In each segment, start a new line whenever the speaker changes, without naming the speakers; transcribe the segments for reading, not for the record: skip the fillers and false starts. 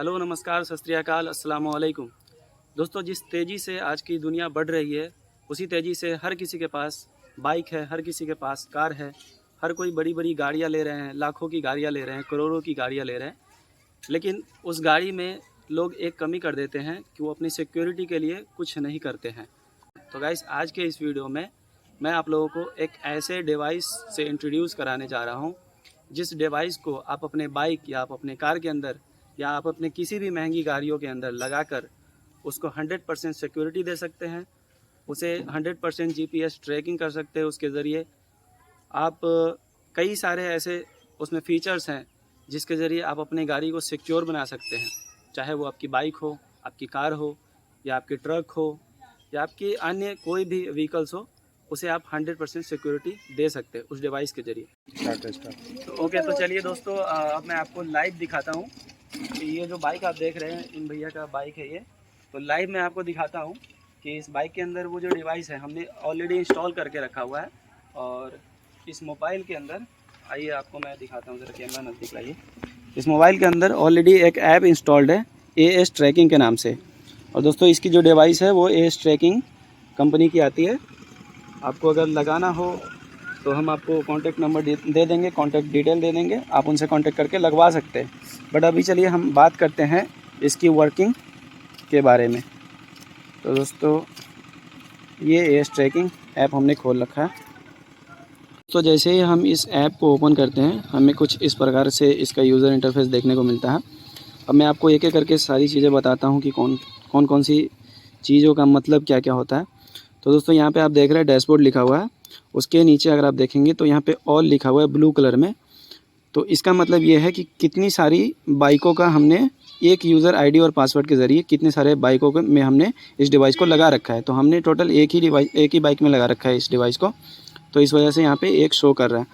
Hello, नमस्कार, सत श्री अकाल, अस्सलाम वालेकुम। दोस्तों, जिस तेज़ी से आज की दुनिया बढ़ रही है, उसी तेज़ी से हर किसी के पास बाइक है, हर किसी के पास कार है। हर कोई बड़ी-बड़ी गाड़ियाँ ले रहे हैं, लाखों की गाड़ियाँ ले रहे हैं, करोड़ों की गाड़ियाँ ले रहे हैं। लेकिन उस गाड़ी में लोग एक कमी कर देते हैं कि वो अपनी सिक्योरिटी के लिए कुछ नहीं करते हैं। तो गाइस, आज के इस वीडियो में मैं आप लोगों को एक ऐसे डिवाइस से इंट्रोड्यूस कराने जा रहा हूँ, जिस डिवाइस को आप अपने बाइक या आप अपने कार के अंदर या आप अपने किसी भी महंगी गाड़ियों के अंदर लगाकर उसको 100% सिक्योरिटी दे सकते हैं। उसे 100% जीपीएस ट्रैकिंग कर सकते हैं। उसके ज़रिए आप कई सारे ऐसे उसमें फ़ीचर्स हैं जिसके ज़रिए आप अपनी गाड़ी को सिक्योर बना सकते हैं। चाहे वो आपकी बाइक हो, आपकी कार हो, या आपकी ट्रक हो, या आपकी अन्य कोई भी व्हीकल्स हो, उसे आप 100% सिक्योरिटी दे सकते हैं उस डिवाइस के ज़रिए। तो ओके, तो चलिए दोस्तों, अब मैं आपको लाइव दिखाता हूँ कि ये जो बाइक आप देख रहे हैं, इन भैया का बाइक है ये। तो लाइव मैं आपको दिखाता हूँ कि इस बाइक के अंदर वो जो डिवाइस है हमने ऑलरेडी इंस्टॉल करके रखा हुआ है। और इस मोबाइल के अंदर, आइए आपको मैं दिखाता हूँ, ज़रा कैमरा नज़दीक लाइए। इस मोबाइल के अंदर ऑलरेडी एक ऐप इंस्टॉल्ड है एएस ट्रैकिंग के नाम से। और दोस्तों, इसकी जो डिवाइस है वो एएस ट्रैकिंग कंपनी की आती है। आपको अगर लगाना हो तो हम आपको कॉन्टैक्ट नंबर दे देंगे, कॉन्टैक्ट डिटेल दे देंगे, आप उनसे कॉन्टैक्ट करके लगवा सकते हैं। बट अभी चलिए हम बात करते हैं इसकी वर्किंग के बारे में। तो दोस्तों, ये एएस ट्रैकिंग ऐप हमने खोल रखा है। तो जैसे ही हम इस ऐप को ओपन करते हैं, हमें कुछ इस प्रकार से इसका यूज़र इंटरफेस देखने को मिलता है। अब मैं आपको एक एक करके सारी चीज़ें बताता हूँ कि कौन कौन सी चीज़ों का मतलब क्या क्या होता है। तो दोस्तों, यहाँ पे आप देख रहे हैं डैशबोर्ड लिखा हुआ है। उसके नीचे अगर आप देखेंगे तो यहाँ पे ऑल लिखा हुआ है ब्लू कलर में। तो इसका मतलब ये है कि कितनी सारी बाइकों का हमने एक यूज़र आईडी और पासवर्ड के ज़रिए कितने सारे बाइकों में हमने इस डिवाइस को लगा रखा है। तो हमने टोटल एक ही बाइक में लगा रखा है इस डिवाइस को। तो इस वजह से यहाँ पे एक शो कर रहा है।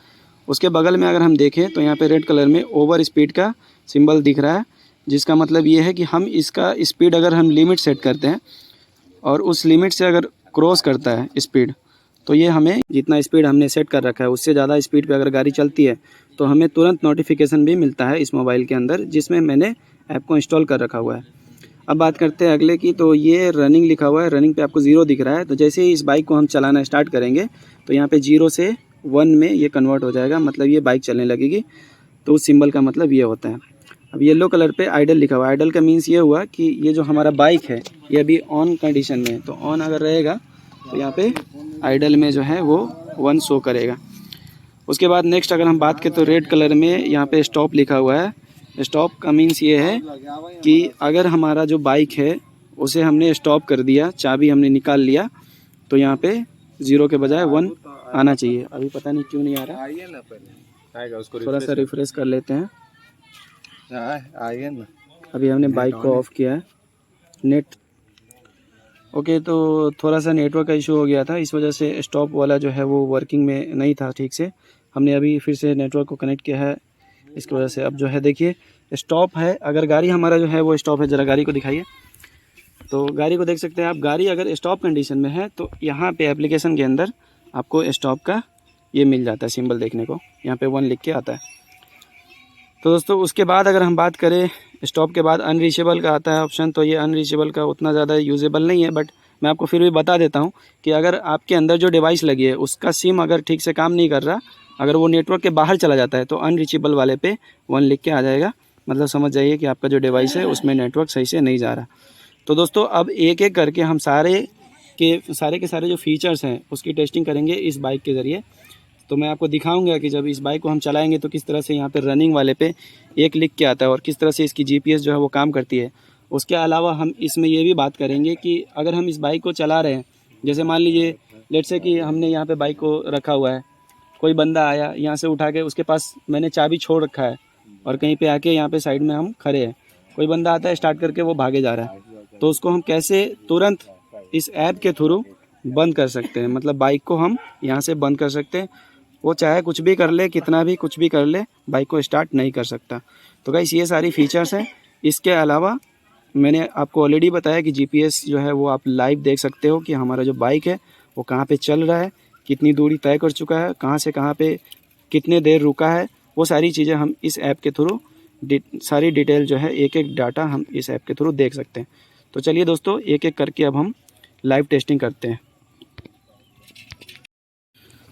उसके बगल में अगर हम देखें तो यहाँ पे रेड कलर में ओवर स्पीड का सिंबल दिख रहा है, जिसका मतलब ये है कि हम इसका स्पीड अगर हम लिमिट सेट करते हैं और उस लिमिट से अगर क्रॉस करता है स्पीड, तो ये हमें जितना स्पीड हमने सेट कर रखा है उससे ज़्यादा स्पीड पे अगर गाड़ी चलती है तो हमें तुरंत नोटिफिकेशन भी मिलता है इस मोबाइल के अंदर, जिसमें मैंने ऐप को इंस्टॉल कर रखा हुआ है। अब बात करते हैं अगले की। तो ये रनिंग लिखा हुआ है, रनिंग पे आपको 0 दिख रहा है। तो जैसे ही इस बाइक को हम चलाना स्टार्ट करेंगे तो यहाँ पे 0 से 1 में ये कन्वर्ट हो जाएगा, मतलब ये बाइक चलने लगेगी। तो उस सिंबल का मतलब ये होता है। अब येलो कलर पे आइडल लिखा हुआ है। आइडल का मीन्स ये हुआ कि ये जो हमारा बाइक है ये अभी ऑन कंडीशन में है। तो ऑन अगर रहेगा तो यहाँ पे आइडल में जो है वो 1 शो करेगा। उसके बाद नेक्स्ट अगर हम बात करें तो रेड कलर में यहाँ पे स्टॉप लिखा हुआ है। स्टॉप का मीन्स ये है कि अगर हमारा जो बाइक है उसे हमने स्टॉप कर दिया, चाबी हमने निकाल लिया, तो यहाँ पे 0 के बजाय 1 आना चाहिए। अभी पता नहीं क्यों नहीं आ रहा, आएगा, उसको थोड़ा सा रिफ्रेश कर लेते हैं। आएगा ना। अभी हमने बाइक को ऑफ किया है। नेट ओके, तो थोड़ा सा नेटवर्क का इशू हो गया था, इस वजह से स्टॉप वाला जो है वो वर्किंग में नहीं था ठीक से। हमने अभी फिर से नेटवर्क को कनेक्ट किया है, इसकी वजह से अब जो है देखिए स्टॉप है। अगर गाड़ी हमारा जो है वो स्टॉप है, ज़रा गाड़ी को दिखाइए। तो गाड़ी को देख सकते हैं आप, गाड़ी अगर स्टॉप कंडीशन में है तो यहाँ पे एप्लीकेशन के अंदर आपको स्टॉप का ये मिल जाता है सिंबल देखने को, यहाँ पे 1 लिख के आता है। तो दोस्तों, उसके बाद अगर हम बात करें स्टॉप के बाद अनरीचेबल का आता है ऑप्शन। तो ये अनरीचेबल का उतना ज़्यादा यूजेबल नहीं है, बट मैं आपको फिर भी बता देता हूँ कि अगर आपके अंदर जो डिवाइस लगी है उसका सिम अगर ठीक से काम नहीं कर रहा, अगर वो नेटवर्क के बाहर चला जाता है तो अनरीचेबल वाले पे 1 लिख के आ जाएगा। मतलब समझ जाइए कि आपका जो डिवाइस है उसमें नेटवर्क सही से नहीं जा रहा। तो दोस्तों, अब एक एक करके हम सारे के सारे जो फीचर्स हैं उसकी टेस्टिंग करेंगे इस बाइक के ज़रिए। तो मैं आपको दिखाऊंगा कि जब इस बाइक को हम चलाएंगे तो किस तरह से यहाँ पे रनिंग वाले पे 1 लिख के आता है और किस तरह से इसकी जीपीएस जो है वो काम करती है। उसके अलावा हम इसमें ये भी बात करेंगे कि अगर हम इस बाइक को चला रहे हैं, जैसे मान लीजिए लेट्स से कि हमने यहाँ पे बाइक को रखा हुआ है, कोई बंदा आया यहाँ से उठा के, उसके पास मैंने चाबी छोड़ रखा है और कहीं पे आके यहाँ पे साइड में हम खड़े हैं, कोई बंदा आता है स्टार्ट करके वो भागे जा रहा है, तो उसको हम कैसे तुरंत इस ऐप के थ्रू बंद कर सकते हैं। मतलब बाइक को हम यहाँ से बंद कर सकते हैं। वो चाहे कुछ भी कर ले, कितना भी कुछ भी कर ले, बाइक को स्टार्ट नहीं कर सकता। तो गाइस, ये सारी फीचर्स हैं। इसके अलावा मैंने आपको ऑलरेडी बताया कि जीपीएस जो है वो आप लाइव देख सकते हो कि हमारा जो बाइक है वो कहाँ पे चल रहा है, कितनी दूरी तय कर चुका है, कहाँ से कहाँ पे कितने देर रुका है। वो सारी चीज़ें हम इस ऐप के थ्रू सारी डिटेल जो है, एक एक डाटा हम इस ऐप के थ्रू देख सकते हैं। तो चलिए दोस्तों, एक एक करके अब हम लाइव टेस्टिंग करते हैं।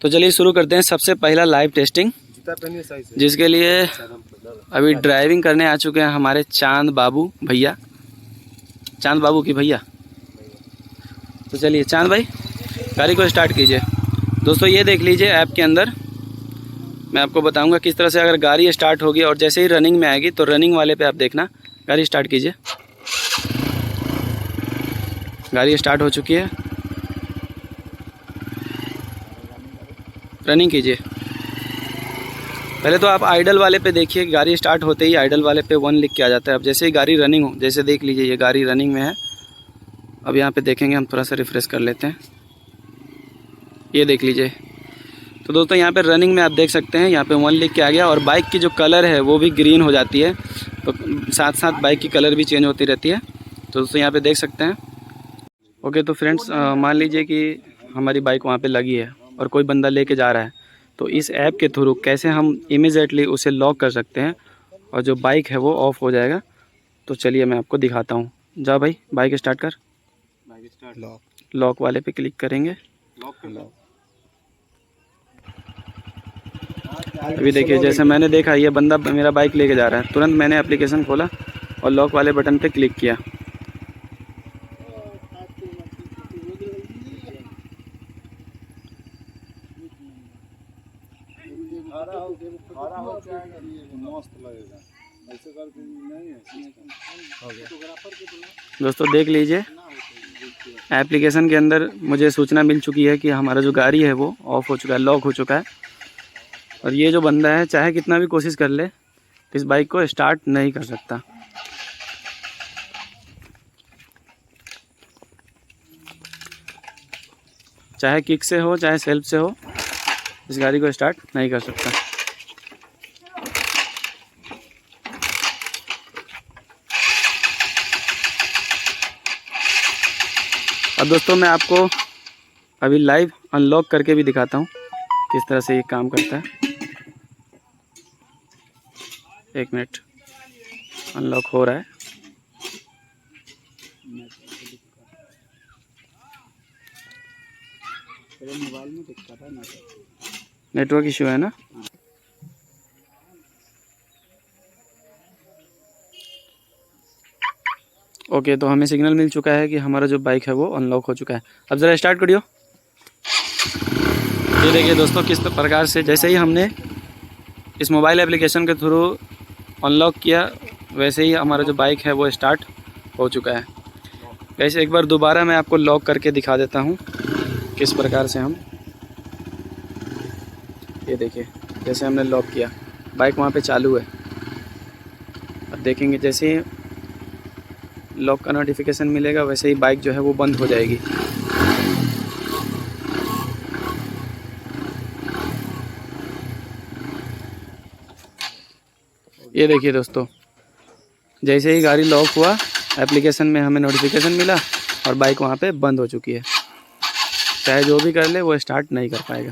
तो चलिए शुरू करते हैं सबसे पहला लाइव टेस्टिंग, जिसके लिए अभी ड्राइविंग करने आ चुके हैं हमारे चांद बाबू भैया, चांद बाबू की भैया। तो चलिए चांद भाई, गाड़ी को स्टार्ट कीजिए। दोस्तों ये देख लीजिए, ऐप के अंदर मैं आपको बताऊंगा किस तरह से अगर गाड़ी स्टार्ट होगी, और जैसे ही रनिंग में आएगी तो रनिंग वाले पे आप देखना। गाड़ी स्टार्ट कीजिए। गाड़ी स्टार्ट हो चुकी है, रनिंग कीजिए। पहले तो आप आइडल वाले पे देखिए, गाड़ी स्टार्ट होते ही आइडल वाले पे 1 लिख के आ जाता है। अब जैसे ही गाड़ी रनिंग हो, जैसे देख लीजिए ये गाड़ी रनिंग में है। अब यहाँ पे देखेंगे, हम थोड़ा सा रिफ्रेश कर लेते हैं, ये देख लीजिए। तो दोस्तों यहाँ पे रनिंग में आप देख सकते हैं, यहाँ पे 1 लिख के आ गया, और बाइक की जो कलर है वो भी ग्रीन हो जाती है। तो साथ साथ बाइक की कलर भी चेंज होती रहती है। तो दोस्तों यहाँ पे देख सकते हैं। ओके, तो फ्रेंड्स मान लीजिए कि हमारी बाइक वहाँ पे लगी है और कोई बंदा लेके जा रहा है, तो इस ऐप के थ्रू कैसे हम इमीडिएटली उसे लॉक कर सकते हैं और जो बाइक है वो ऑफ हो जाएगा। तो चलिए मैं आपको दिखाता हूँ। जा भाई, बाइक स्टार्ट कर।
बाइक स्टार्ट,
लॉक वाले पे क्लिक करेंगे। अभी देखिए, जैसे मैंने देखा ये बंदा मेरा बाइक लेके जा रहा है, तुरंत मैंने एप्लीकेशन खोला और लॉक वाले बटन पे क्लिक किया। दोस्तों देख लीजिए, एप्लीकेशन के अंदर मुझे सूचना मिल चुकी है कि हमारा जो गाड़ी है वो ऑफ हो चुका है, लॉक हो चुका है। और ये जो बंदा है चाहे कितना भी कोशिश कर ले, इस बाइक को स्टार्ट नहीं कर सकता। चाहे किक से हो चाहे सेल्फ से हो, इस गाड़ी को स्टार्ट नहीं कर सकता। अब दोस्तों मैं आपको अभी लाइव अनलॉक करके भी दिखाता हूँ किस तरह से ये काम करता है। 1 मिनट, अनलॉक हो रहा है।
मोबाइल में दिक्कत है,
नेटवर्क इशू है ना। ओके, तो हमें सिग्नल मिल चुका है कि हमारा जो बाइक है वो अनलॉक हो चुका है। अब ज़रा स्टार्ट करियो। ये देखिए दोस्तों, किस प्रकार से जैसे ही हमने इस मोबाइल एप्लीकेशन के थ्रू अनलॉक किया, वैसे ही हमारा जो बाइक है वो स्टार्ट हो चुका है। वैसे एक बार दोबारा मैं आपको लॉक करके दिखा देता हूँ किस प्रकार से हम, ये देखिए जैसे हमने लॉक किया, बाइक वहाँ पे चालू है। अब देखेंगे जैसे ही लॉक का नोटिफिकेशन मिलेगा, वैसे ही बाइक जो है वो बंद हो जाएगी। ये देखिए दोस्तों, जैसे ही गाड़ी लॉक हुआ, एप्लीकेशन में हमें नोटिफिकेशन मिला और बाइक वहाँ पे बंद हो चुकी है। चाहे जो भी कर ले, वो स्टार्ट नहीं कर पाएगा।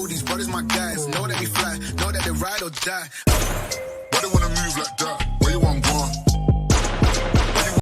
These brothers my guys, know that we fly, know that they ride or die.